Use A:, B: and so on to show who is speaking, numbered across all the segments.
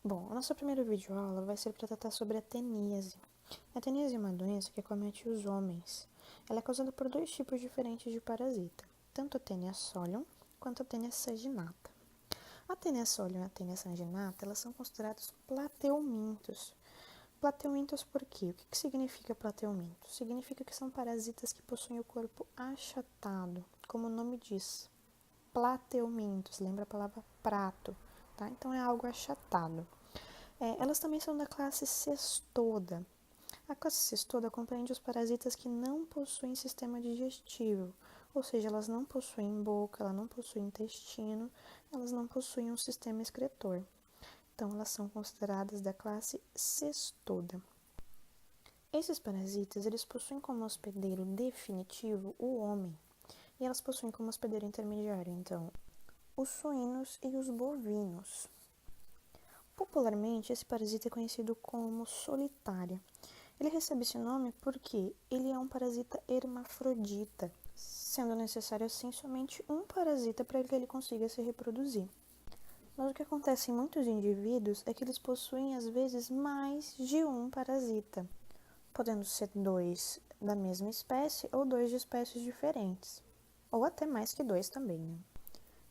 A: Bom, a nossa primeira videoaula vai ser para tratar sobre a teníase. A teníase é uma doença que acomete os homens. Ela é causada por dois tipos diferentes de parasita, tanto a Taenia solium quanto a Taenia saginata. A Taenia solium e a Taenia saginata, elas são considerados plateumintos. Plateumintos por quê? O que significa plateumintos? Significa que são parasitas que possuem o corpo achatado, como o nome diz. Plateumintos, lembra a palavra prato, tá? Então é algo achatado. Elas também são da classe Cestoda. A classe Cestoda compreende os parasitas que não possuem sistema digestivo, ou seja, elas não possuem boca, elas não possuem intestino, elas não possuem um sistema excretor. Então, elas são consideradas da classe Cestoda. Esses parasitas, eles possuem como hospedeiro definitivo o homem, e elas possuem como hospedeiro intermediário, então, os suínos e os bovinos. Popularmente, esse parasita é conhecido como solitária. Ele recebe esse nome porque ele é um parasita hermafrodita, sendo necessário assim somente um parasita para que ele consiga se reproduzir. Mas o que acontece em muitos indivíduos é que eles possuem às vezes mais de um parasita, podendo ser dois da mesma espécie ou dois de espécies diferentes, ou até mais que dois também, né?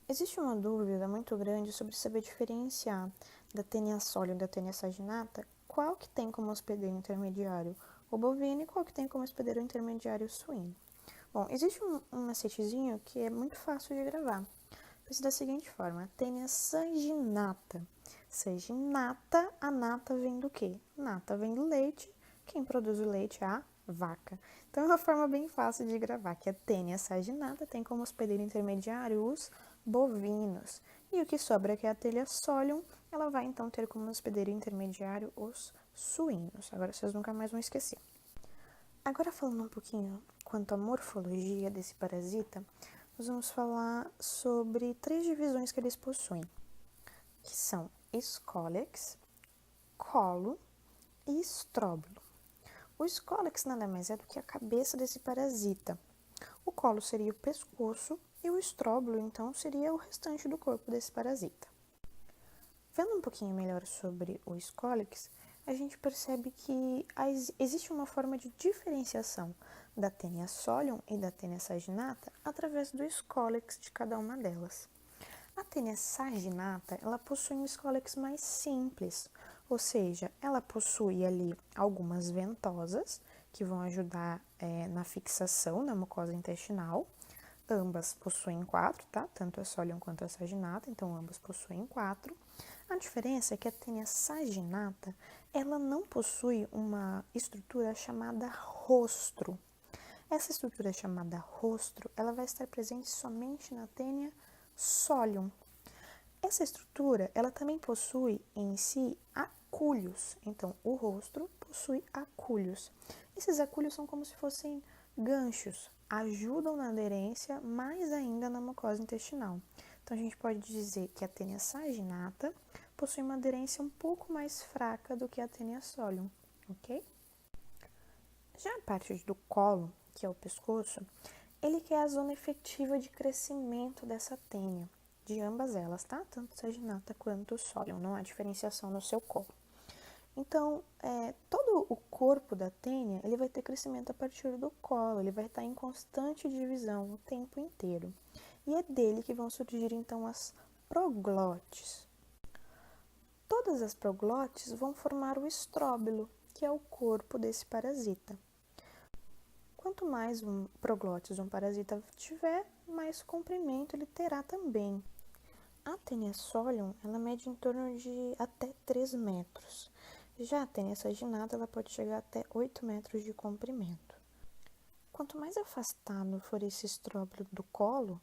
A: Existe uma dúvida muito grande sobre saber diferenciar da Taenia solium e da Taenia saginata qual que tem como hospedeiro intermediário o bovino e qual que tem como hospedeiro intermediário o suíno. Bom, existe um macetezinho que é muito fácil de gravar. Pensa da seguinte forma, Taenia saginata. Saginata, a nata vem do quê? Nata vem do leite, quem produz o leite é a vaca. Então é uma forma bem fácil de gravar, que a Taenia saginata tem como hospedeiro intermediário os bovinos. E o que sobra, que é a Taenia solium, ela vai então ter como hospedeiro intermediário os suínos. Agora vocês nunca mais vão esquecer. Agora falando um pouquinho quanto à morfologia desse parasita, nós vamos falar sobre três divisões que eles possuem, que são escólex, colo e estróbilo. O escólex nada mais é do que a cabeça desse parasita. O colo seria o pescoço e o estróbilo, então, seria o restante do corpo desse parasita. Vendo um pouquinho melhor sobre o escólex, a gente percebe que existe uma forma de diferenciação da Taenia solium e da Taenia saginata através do escólex de cada uma delas. A Taenia saginata, ela possui um escólex mais simples, ou seja, ela possui ali algumas ventosas que vão ajudar na fixação da mucosa intestinal. Ambas possuem 4, tá? Tanto a solium quanto a saginata, então ambas possuem 4. A diferença é que a Taenia saginata, ela não possui uma estrutura chamada rostro. Essa estrutura chamada rostro, ela vai estar presente somente na Taenia solium. Essa estrutura, ela também possui em si acúlios. Então, o rostro possui acúlios. Esses acúlios são como se fossem ganchos, ajudam na aderência, mais ainda na mucosa intestinal. Então, a gente pode dizer que a Taenia saginata possui uma aderência um pouco mais fraca do que a Taenia solium, ok? Já a parte do colo, que é o pescoço, ele que é a zona efetiva de crescimento dessa tênia, de ambas elas, tá? Tanto saginata quanto solium, não há diferenciação no seu colo. Então, todo o corpo da tênia, ele vai ter crescimento a partir do colo, ele vai estar em constante divisão o tempo inteiro. E é dele que vão surgir, então, as proglotes. Todas as proglotes vão formar o estróbilo, que é o corpo desse parasita. Quanto mais proglotes um parasita tiver, mais comprimento ele terá também. A Taenia solium, ela mede em torno de até 3 metros. Já a Taenia saginata, ela pode chegar até 8 metros de comprimento. Quanto mais afastado for esse estróbilo do colo,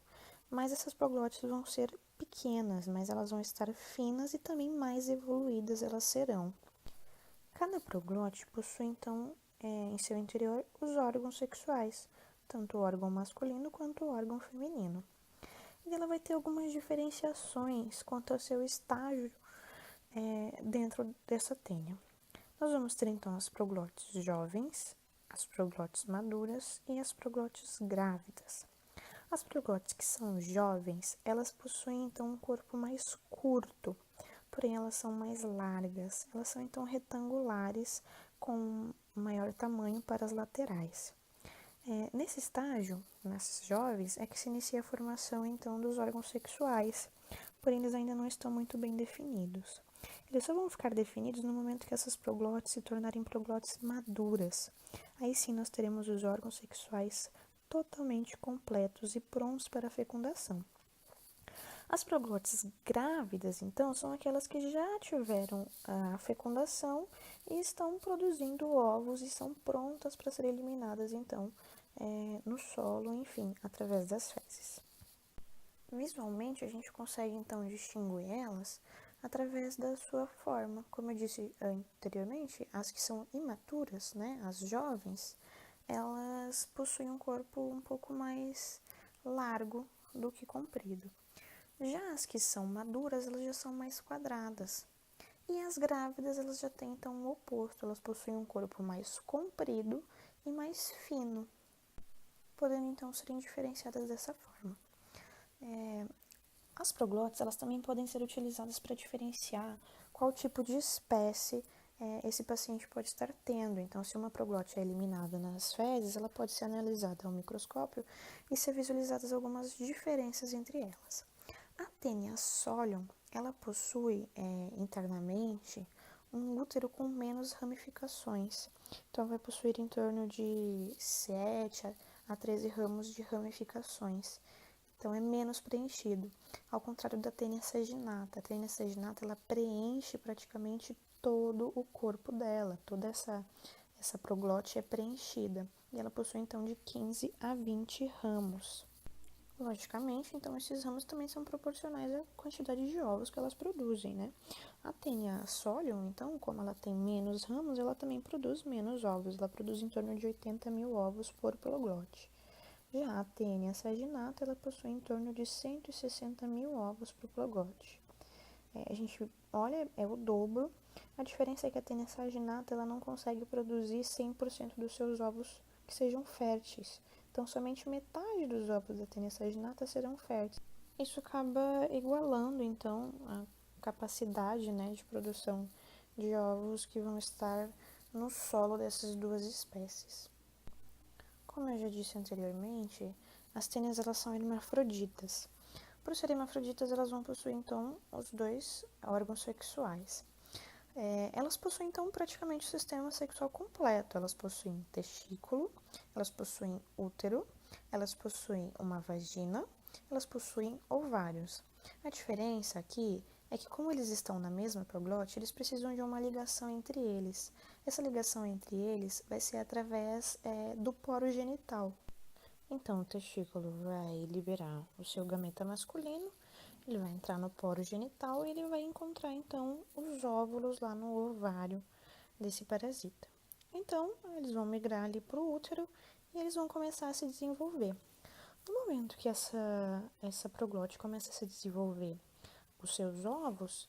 A: mais essas proglotes vão ser pequenas, mas elas vão estar finas e também mais evoluídas elas serão. Cada proglote possui, então, em seu interior os órgãos sexuais, tanto o órgão masculino quanto o órgão feminino. E ela vai ter algumas diferenciações quanto ao seu estágio dentro dessa tênia. Nós vamos ter, então, as proglotes jovens, as proglotes maduras e as proglotes grávidas. As proglotes que são jovens, elas possuem, então, um corpo mais curto, porém elas são mais largas. Elas são então retangulares com maior tamanho para as laterais. Nesse estágio, nesses jovens, é que se inicia a formação então dos órgãos sexuais, porém eles ainda não estão muito bem definidos. Eles só vão ficar definidos no momento que essas proglotes se tornarem proglotes maduras. Aí sim nós teremos os órgãos sexuais totalmente completos e prontos para a fecundação. As proglotes grávidas, então, são aquelas que já tiveram a fecundação e estão produzindo ovos e são prontas para serem eliminadas, então, no solo, enfim, através das fezes. Visualmente, a gente consegue, então, distinguir elas através da sua forma. Como eu disse anteriormente, as que são imaturas, né, as jovens, elas possuem um corpo um pouco mais largo do que comprido. Já as que são maduras, elas já são mais quadradas. E as grávidas, elas já têm então o oposto, elas possuem um corpo mais comprido e mais fino, podendo então serem diferenciadas dessa forma. As proglotes, elas também podem ser utilizadas para diferenciar qual tipo de espécie esse paciente pode estar tendo. Então, se uma proglote é eliminada nas fezes, ela pode ser analisada ao microscópio e ser visualizadas algumas diferenças entre elas. A Taenia solium, ela possui internamente um útero com menos ramificações. Então, vai possuir em torno de 7 a 13 ramos de ramificações. Então, é menos preenchido. Ao contrário da Taenia saginata. A Taenia saginata, ela preenche praticamente todo o corpo dela. Toda essa proglote é preenchida. E ela possui, então, de 15 a 20 ramos. Logicamente, então, esses ramos também são proporcionais à quantidade de ovos que elas produzem, né? A Taenia solium, então, como ela tem menos ramos, ela também produz menos ovos. Ela produz em torno de 80 mil ovos por proglote. Já a Taenia saginata, ela possui em torno de 160 mil ovos por proglote. A gente olha, é o dobro. A diferença é que a Taenia saginata, ela não consegue produzir 100% dos seus ovos que sejam férteis. Então, somente metade dos ovos da Taenia saginata serão férteis. Isso acaba igualando, então, a capacidade, né, de produção de ovos que vão estar no solo dessas duas espécies. Como eu já disse anteriormente, as tênias, elas são hermafroditas. Por serem hermafroditas, elas vão possuir, então, os dois órgãos sexuais. Elas possuem, então, praticamente o sistema sexual completo. Elas possuem testículo, elas possuem útero, elas possuem uma vagina, elas possuem ovários. A diferença aqui é que, como eles estão na mesma proglote, eles precisam de uma ligação entre eles. Essa ligação entre eles vai ser através do poro genital. Então, o testículo vai liberar o seu gameta masculino, ele vai entrar no poro genital e ele vai encontrar, então, os óvulos lá no ovário desse parasita. Então, eles vão migrar ali para o útero e eles vão começar a se desenvolver. No momento que essa proglote começa a se desenvolver os seus ovos,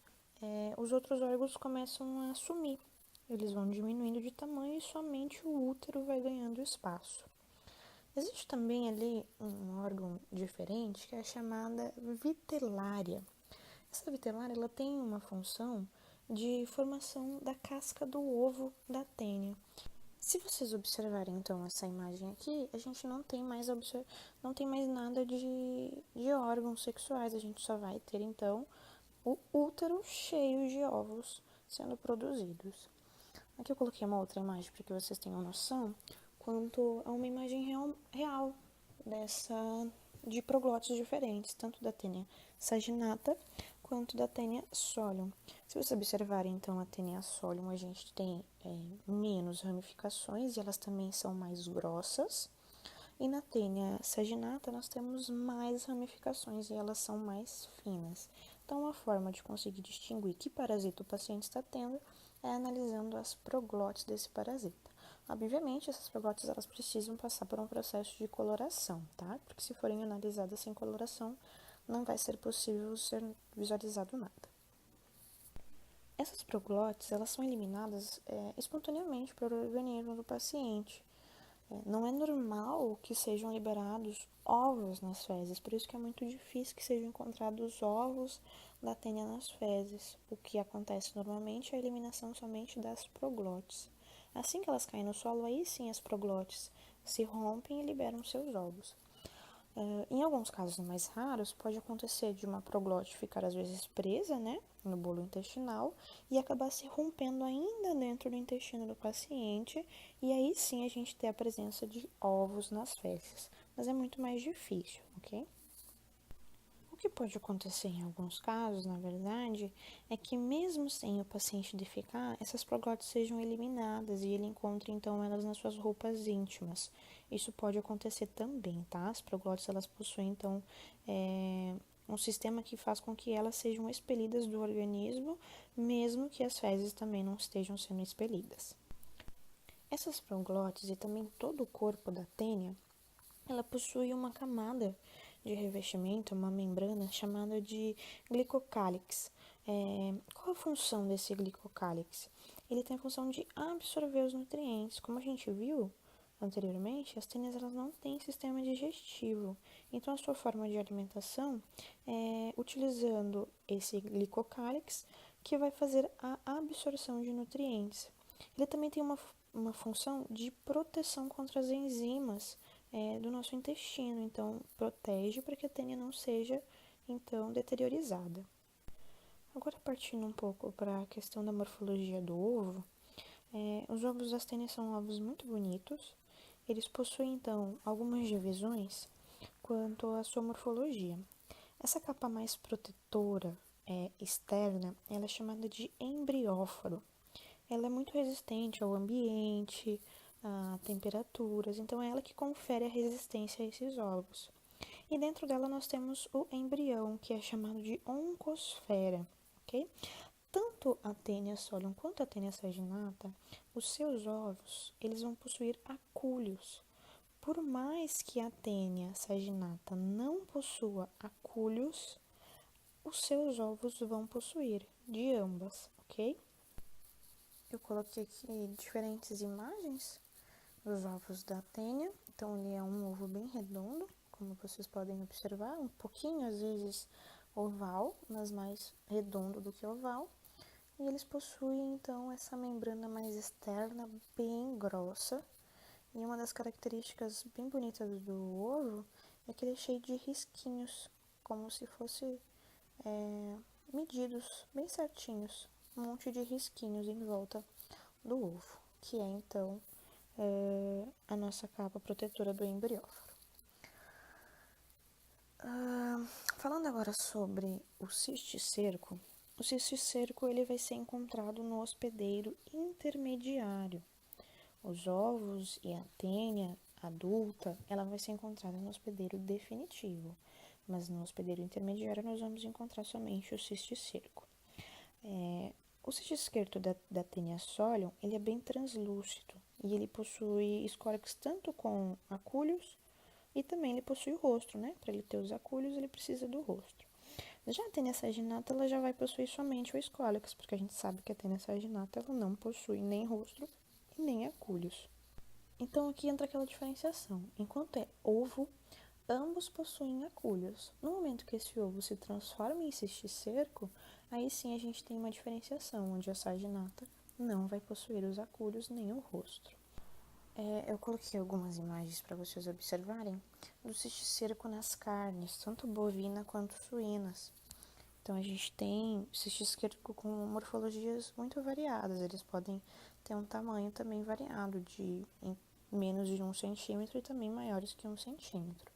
A: os outros órgãos começam a sumir. Eles vão diminuindo de tamanho e somente o útero vai ganhando espaço. Existe também ali um órgão diferente que é chamada vitelária. Essa vitelária, ela tem uma função de formação da casca do ovo da tênia. Se vocês observarem então essa imagem aqui, a gente não tem mais nada de órgãos sexuais, a gente só vai ter então o útero cheio de ovos sendo produzidos. Aqui eu coloquei uma outra imagem para que vocês tenham noção quanto a uma imagem real de proglotes diferentes, tanto da Taenia saginata quanto da Taenia solium. Se vocês observarem, então, a Taenia solium, a gente tem menos ramificações e elas também são mais grossas. E na Taenia saginata, nós temos mais ramificações e elas são mais finas. Então, uma forma de conseguir distinguir que parasita o paciente está tendo é analisando as proglotes desse parasita. Obviamente, essas proglotes, elas precisam passar por um processo de coloração, tá? Porque se forem analisadas sem coloração, não vai ser possível ser visualizado nada. Essas proglotes, elas são eliminadas espontaneamente pelo organismo do paciente. Não é normal que sejam liberados ovos nas fezes, por isso que é muito difícil que sejam encontrados ovos da tênia nas fezes. O que acontece normalmente é a eliminação somente das proglotes. Assim que elas caem no solo, aí sim as proglotes se rompem e liberam seus ovos. Em alguns casos mais raros, pode acontecer de uma proglote ficar às vezes presa, né, no bolo intestinal e acabar se rompendo ainda dentro do intestino do paciente, e aí sim a gente ter a presença de ovos nas fezes. Mas é muito mais difícil, ok? O que pode acontecer em alguns casos, na verdade, é que mesmo sem o paciente defecar, essas proglotes sejam eliminadas e ele encontre então elas nas suas roupas íntimas. Isso pode acontecer também, tá? As proglotes elas possuem então um sistema que faz com que elas sejam expelidas do organismo, mesmo que as fezes também não estejam sendo expelidas. Essas proglotes e também todo o corpo da tênia, ela possui uma camada de revestimento, uma membrana chamada de glicocálix. Qual a função desse glicocálix? Ele tem a função de absorver os nutrientes. Como a gente viu anteriormente, as tênias elas não têm sistema digestivo. Então, a sua forma de alimentação é utilizando esse glicocálix, que vai fazer a absorção de nutrientes. Ele também tem uma função de proteção contra as enzimas do nosso intestino, então protege para que a tênia não seja então deteriorizada. Agora partindo um pouco para a questão da morfologia do ovo, os ovos das tênias são ovos muito bonitos, eles possuem então algumas divisões quanto à sua morfologia. Essa capa mais protetora externa, ela é chamada de embrióforo. Ela é muito resistente ao ambiente, a temperaturas, então é ela que confere a resistência a esses ovos. E dentro dela nós temos o embrião, que é chamado de oncosfera, ok? Tanto a Taenia solium quanto a Taenia saginata, os seus ovos, eles vão possuir acúlios. Por mais que a Taenia saginata não possua acúlios, os seus ovos vão possuir, de ambas, ok? Eu coloquei aqui diferentes imagens dos ovos da tênia. Então, ele é um ovo bem redondo, como vocês podem observar, um pouquinho, às vezes, oval, mas mais redondo do que oval. E eles possuem, então, essa membrana mais externa, bem grossa. E uma das características bem bonitas do ovo é que ele é cheio de risquinhos, como se fosse medidos bem certinhos. Um monte de risquinhos em volta do ovo, que é, então, a nossa capa protetora do embrióforo. Falando agora sobre o cisticerco, o cisticerco ele vai ser encontrado no hospedeiro intermediário. Os ovos e a tênia adulta, ela vai ser encontrada no hospedeiro definitivo, mas no hospedeiro intermediário nós vamos encontrar somente o cisticerco. O cistisquerto da Taenia solium, ele é bem translúcido e ele possui escórex tanto com acúlios e também ele possui o rosto, né? Para ele ter os acúlios, ele precisa do rosto. Já a Taenia saginata, ela já vai possuir somente o escólex, porque a gente sabe que a Taenia saginata, ela não possui nem rosto e nem acúlios. Então, aqui entra aquela diferenciação. Enquanto é ovo, ambos possuem acúlios. No momento que esse ovo se transforma em cisticerco, aí sim a gente tem uma diferenciação, onde a saginata não vai possuir os acúlios nem o rosto. Eu coloquei algumas imagens para vocês observarem do cisticerco nas carnes, tanto bovina quanto suínas. Então, a gente tem cisticerco com morfologias muito variadas, eles podem ter um tamanho também variado, de menos de 1 centímetro e também maiores que 1 centímetro.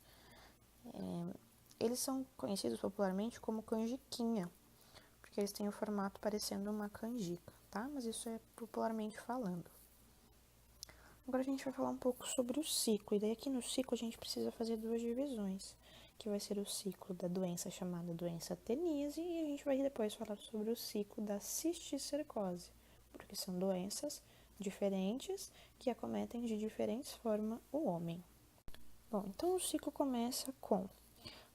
A: Eles são conhecidos popularmente como canjiquinha, porque eles têm o formato parecendo uma canjica, tá? Mas isso é popularmente falando. Agora a gente vai falar um pouco sobre o ciclo, e daí aqui no ciclo a gente precisa fazer duas divisões, que vai ser o ciclo da doença chamada doença teníase, e a gente vai depois falar sobre o ciclo da cisticercose, porque são doenças diferentes que acometem de diferentes formas o homem. Bom, então o ciclo começa com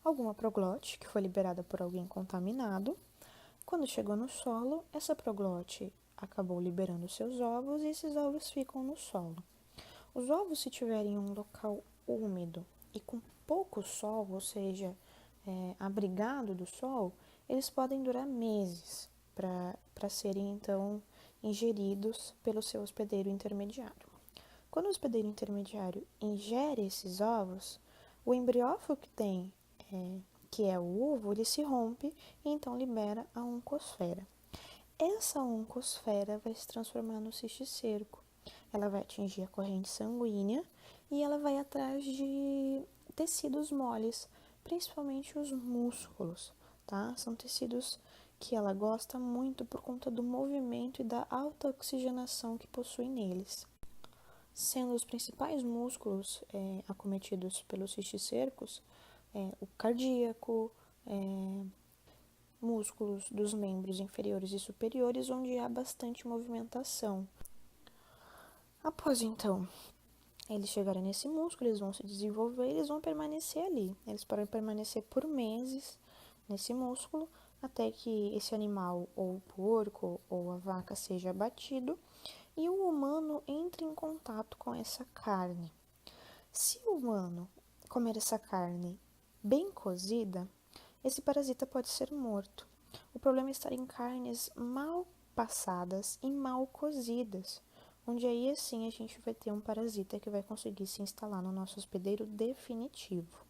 A: alguma proglote que foi liberada por alguém contaminado. Quando chegou no solo, essa proglote acabou liberando seus ovos e esses ovos ficam no solo. Os ovos, se tiverem um local úmido e com pouco sol, ou seja, abrigado do sol, eles podem durar meses para serem, então, ingeridos pelo seu hospedeiro intermediário. Quando o hospedeiro intermediário ingere esses ovos, o embriófilo que tem, que é o ovo, ele se rompe e então libera a oncosfera. Essa oncosfera vai se transformar no cisticerco. Ela vai atingir a corrente sanguínea e ela vai atrás de tecidos moles, principalmente os músculos, tá? São tecidos que ela gosta muito por conta do movimento e da alta oxigenação que possui neles. Sendo os principais músculos acometidos pelos cisticercos, o cardíaco, músculos dos membros inferiores e superiores, onde há bastante movimentação. Após, então, eles chegarem nesse músculo, eles vão se desenvolver e eles vão permanecer ali. Eles podem permanecer por meses nesse músculo, até que esse animal, ou o porco, ou a vaca, seja abatido e o humano entre em contato com essa carne. Se o humano comer essa carne bem cozida, esse parasita pode ser morto. O problema está em carnes mal passadas e mal cozidas, onde aí assim a gente vai ter um parasita que vai conseguir se instalar no nosso hospedeiro definitivo.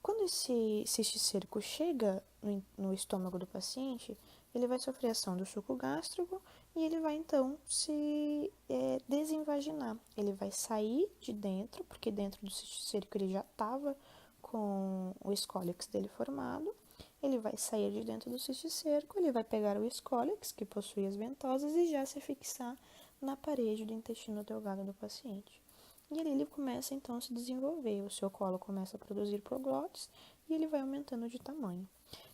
A: Quando esse cisticerco chega no estômago do paciente, ele vai sofrer ação do suco gástrico e ele vai então se desinvaginar. Ele vai sair de dentro, porque dentro do cisticerco ele já estava com o escólex dele formado. Ele vai sair de dentro do cisticerco, ele vai pegar o escólex, que possui as ventosas, e já se fixar na parede do intestino delgado do paciente. E ali ele começa então a se desenvolver, o seu colo começa a produzir proglótis e ele vai aumentando de tamanho.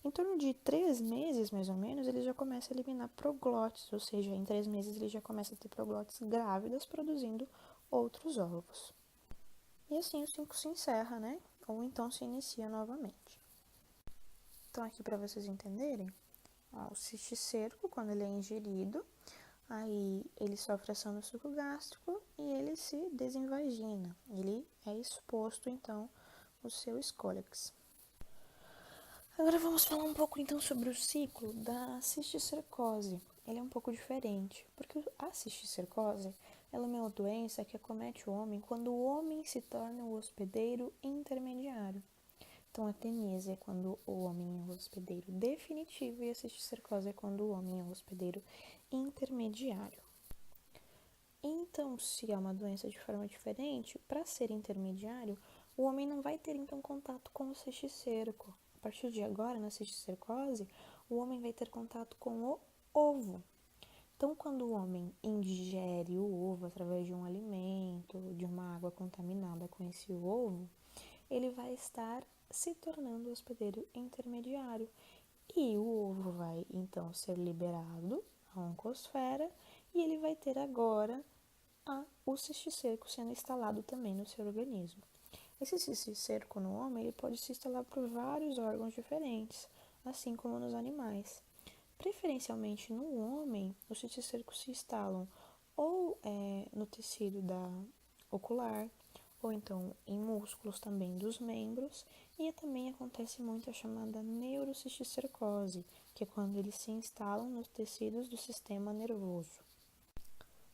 A: Em torno de 3 meses, mais ou menos, ele já começa a eliminar proglótis, ou seja, em 3 meses ele já começa a ter proglótis grávidas produzindo outros ovos. E assim o ciclo se encerra, né? Ou então se inicia novamente. Então aqui para vocês entenderem, o cisticerco, quando ele é ingerido, aí ele sofre ação no suco gástrico e ele se desinvagina. Ele é exposto, então, o seu escólex. Agora vamos falar um pouco, então, sobre o ciclo da cisticercose. Ele é um pouco diferente, porque a cisticercose ela é uma doença que acomete o homem quando o homem se torna o hospedeiro intermediário. Então, a teníase é quando o homem é o hospedeiro definitivo e a cisticercose é quando o homem é o hospedeiro intermediário. Então, se é uma doença de forma diferente, para ser intermediário, o homem não vai ter, então, contato com o cisticerco. A partir de agora, na cisticercose, o homem vai ter contato com o ovo. Então, quando o homem ingere o ovo através de um alimento, de uma água contaminada com esse ovo, ele vai estar se tornando hospedeiro intermediário. E o ovo vai, então, ser liberado à oncosfera e ele vai ter agora o cisticerco sendo instalado também no seu organismo. Esse cisticerco no homem ele pode se instalar por vários órgãos diferentes, assim como nos animais. Preferencialmente no homem, os cisticercos se instalam ou no tecido ocular, ou então em músculos também dos membros, e também acontece muito a chamada neurocisticercose, que é quando eles se instalam nos tecidos do sistema nervoso.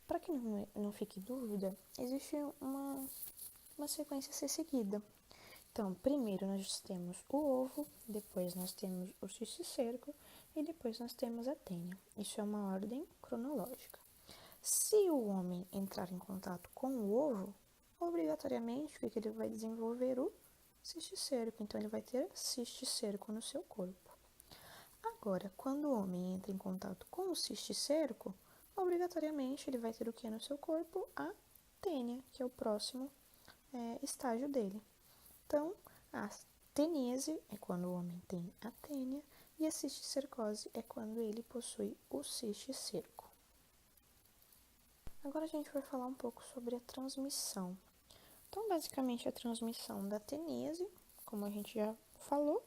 A: Para que não fique dúvida, existe uma sequência a ser seguida. Então, primeiro nós temos o ovo, depois nós temos o cisticerco e depois nós temos a tênia. Isso é uma ordem cronológica. Se o homem entrar em contato com o ovo, obrigatoriamente o que ele vai desenvolver? O cisticerco. Então, ele vai ter cisticerco no seu corpo. Agora, quando o homem entra em contato com o cisticerco, obrigatoriamente ele vai ter o que no seu corpo? A tênia, que é o próximo estágio dele. Então, a teníase é quando o homem tem a tênia e a cisticercose é quando ele possui o cisticerco. Agora a gente vai falar um pouco sobre a transmissão. Então, basicamente, a transmissão da teníase, como a gente já falou,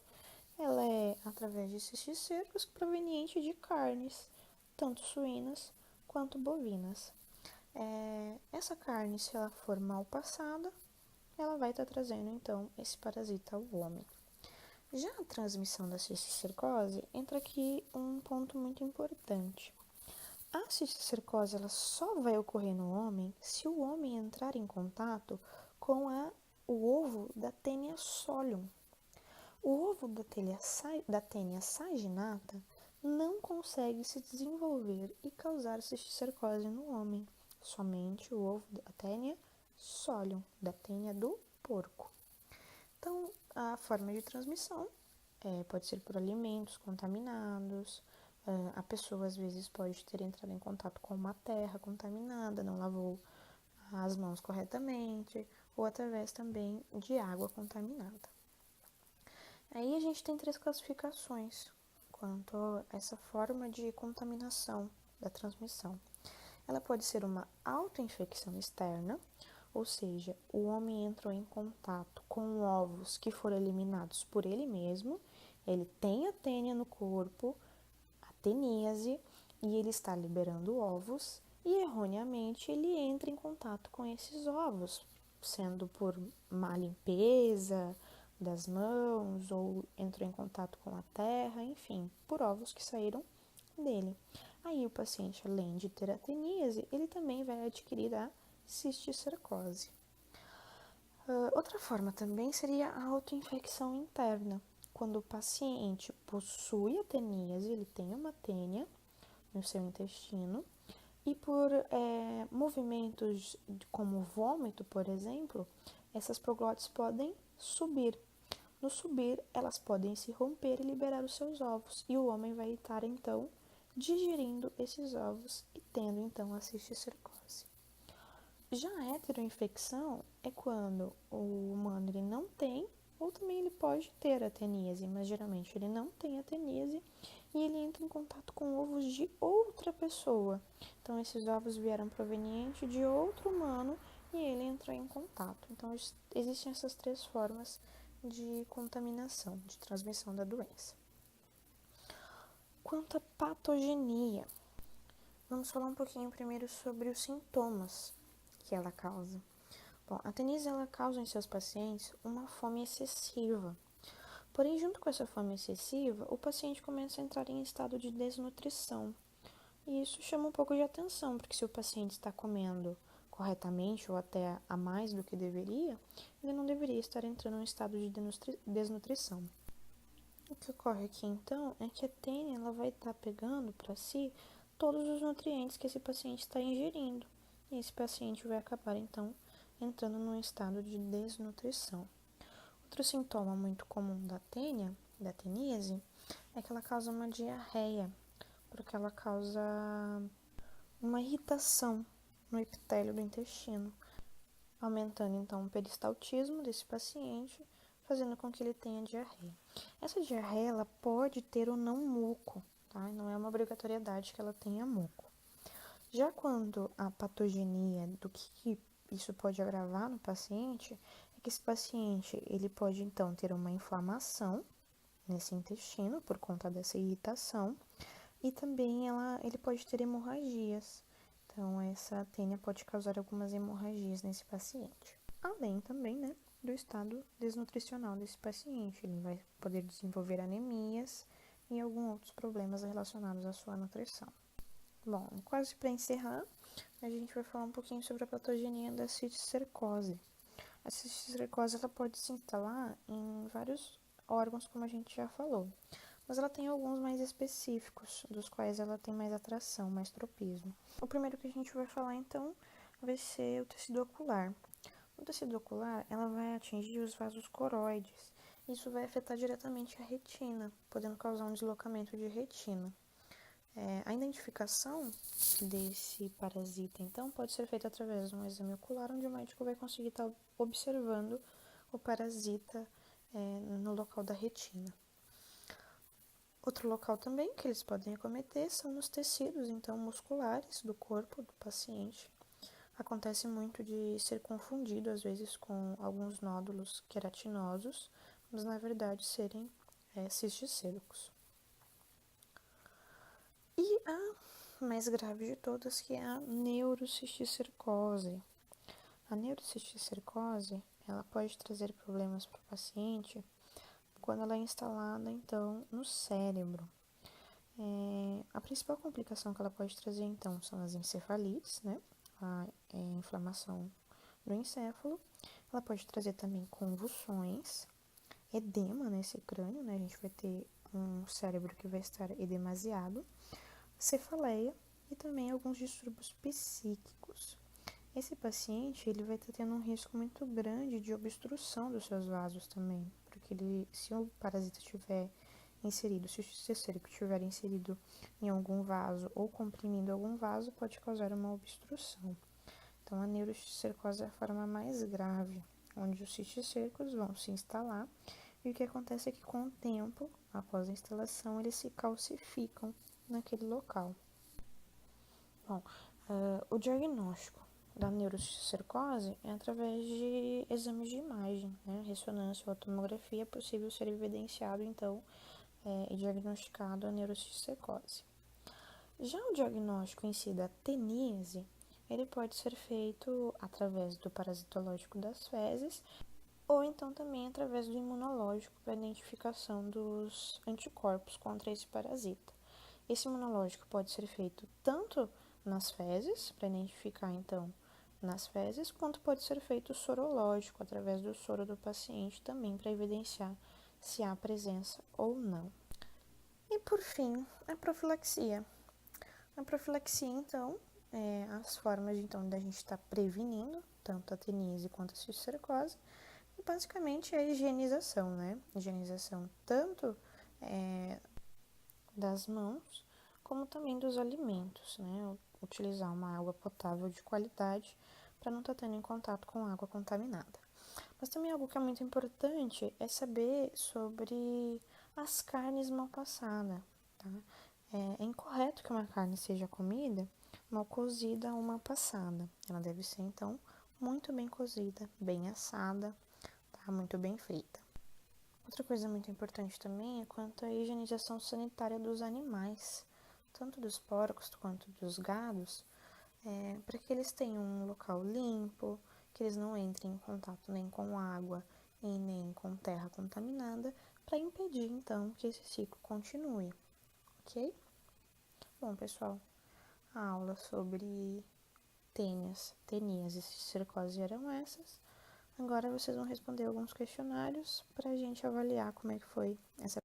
A: ela é através de cisticercos proveniente de carnes, tanto suínas quanto bovinas. Essa carne, se ela for mal passada, ela vai estar trazendo, então, esse parasita ao homem. Já a transmissão da cisticercose, entra aqui um ponto muito importante. A cisticercose ela só vai ocorrer no homem se o homem entrar em contato com o ovo da Taenia solium. O ovo da Taenia saginata não consegue se desenvolver e causar cisticercose no homem. Somente o ovo da Taenia solium, da tênia do porco. Então, a forma de transmissão pode ser por alimentos contaminados, a pessoa às vezes pode ter entrado em contato com uma terra contaminada, não lavou as mãos corretamente, ou através também de água contaminada. Aí a gente tem 3 classificações quanto a essa forma de contaminação da transmissão. Ela pode ser uma autoinfecção externa, ou seja, o homem entrou em contato com ovos que foram eliminados por ele mesmo, ele tem a tênia no corpo, a teníase, e ele está liberando ovos, e erroneamente ele entra em contato com esses ovos, sendo por má limpeza das mãos, ou entrou em contato com a terra, enfim, por ovos que saíram dele. Aí o paciente, além de ter a teníase, ele também vai adquirir a cisticercose. Outra forma também seria a autoinfecção interna. Quando o paciente possui a teníase, ele tem uma tênia no seu intestino, e por movimentos como vômito, por exemplo, essas proglotes podem subir. No subir, elas podem se romper e liberar os seus ovos, e o homem vai estar, então, digerindo esses ovos e tendo, então, a cisticercose. Já a heteroinfecção é quando o humano ele não tem, ou também ele pode ter a teníase, mas geralmente ele não tem a teníase e ele entra em contato com ovos de outra pessoa. Então, esses ovos vieram provenientes de outro humano e ele entrou em contato. Então, existem essas 3 formas de contaminação, de transmissão da doença. Quanto à patogenia, vamos falar um pouquinho primeiro sobre os sintomas que ela causa. Bom, a teníase ela causa em seus pacientes uma fome excessiva. Porém, junto com essa fome excessiva, o paciente começa a entrar em estado de desnutrição. E isso chama um pouco de atenção, porque se o paciente está comendo corretamente ou até a mais do que deveria, ele não deveria estar entrando em estado de desnutrição. O que ocorre aqui, então, é que a tênia ela vai estar pegando para si todos os nutrientes que esse paciente está ingerindo. E esse paciente vai acabar, então, entrando num estado de desnutrição. Outro sintoma muito comum da tênia, da teníase, é que ela causa uma diarreia, porque ela causa uma irritação no epitélio do intestino, aumentando então o peristaltismo desse paciente, fazendo com que ele tenha diarreia. Essa diarreia ela pode ter ou não muco, tá? Não é uma obrigatoriedade que ela tenha muco. Já quando a patogenia do que isso pode agravar no paciente, é que esse paciente ele pode então ter uma inflamação nesse intestino por conta dessa irritação e também ele pode ter hemorragias. Então, essa tênia pode causar algumas hemorragias nesse paciente. Além também, né, do estado desnutricional desse paciente. Ele vai poder desenvolver anemias e alguns outros problemas relacionados à sua nutrição. Bom, quase para encerrar, a gente vai falar um pouquinho sobre a patogenia da cisticercose. A cisticercose ela pode se instalar em vários órgãos, como a gente já falou, mas ela tem alguns mais específicos, dos quais ela tem mais atração, mais tropismo. O primeiro que a gente vai falar, então, vai ser o tecido ocular. No tecido ocular, ela vai atingir os vasos coroides. Isso vai afetar diretamente a retina, podendo causar um deslocamento de retina. A identificação desse parasita, então, pode ser feita através de um exame ocular, onde o médico vai conseguir estar observando o parasita no local da retina. Outro local também que eles podem acometer são nos tecidos, então, musculares do corpo do paciente. Acontece muito de ser confundido, às vezes, com alguns nódulos queratinosos, mas, na verdade, serem cisticêlicos. E a mais grave de todas, que é a neurocisticercose. A neurocisticercose, ela pode trazer problemas para o paciente quando ela é instalada, então, no cérebro. A principal complicação que ela pode trazer, então, são as encefalites, né? A inflamação do encéfalo. Ela pode trazer também convulsões, edema nesse crânio, né? A gente vai ter um cérebro que vai estar edemasiado, cefaleia e também alguns distúrbios psíquicos. Esse paciente, ele vai estar tendo um risco muito grande de obstrução dos seus vasos também, porque se o parasita estiver inserido, se o cistocílico estiver inserido em algum vaso ou comprimindo algum vaso, pode causar uma obstrução. Então, a neurocisticercose é a forma mais grave, onde os cisticílicos vão se instalar e o que acontece é que com o tempo, após a instalação, eles se calcificam naquele local. Bom, o diagnóstico da neurocisticercose é através de exames de imagem, né? Ressonância ou tomografia é possível ser evidenciado, então, e diagnosticado a neurocisticercose. Já o diagnóstico em si da teníase, ele pode ser feito através do parasitológico das fezes ou então também através do imunológico para identificação dos anticorpos contra esse parasita. Esse imunológico pode ser feito tanto nas fezes, para identificar então nas fezes, quanto pode ser feito sorológico, através do soro do paciente também, para evidenciar se há presença ou não. E por fim, a profilaxia. A profilaxia, então, as formas então da gente estar prevenindo tanto a teníase quanto a cisticercose, e basicamente é a higienização, né? Higienização tanto das mãos, como também dos alimentos, né? Utilizar uma água potável de qualidade para não estar tendo em contato com água contaminada. Mas também algo que é muito importante é saber sobre as carnes mal passadas, tá? É incorreto que uma carne seja comida mal cozida ou mal passada. Ela deve ser, então, muito bem cozida, bem assada, tá? Muito bem feita. Outra coisa muito importante também é quanto à higienização sanitária dos animais, tanto dos porcos quanto dos gados, para que eles tenham um local limpo, que eles não entrem em contato nem com água e nem com terra contaminada, para impedir então que esse ciclo continue, ok? Bom, pessoal, a aula sobre teníase e cisticercose eram essas. Agora vocês vão responder alguns questionários para a gente avaliar como é que foi essa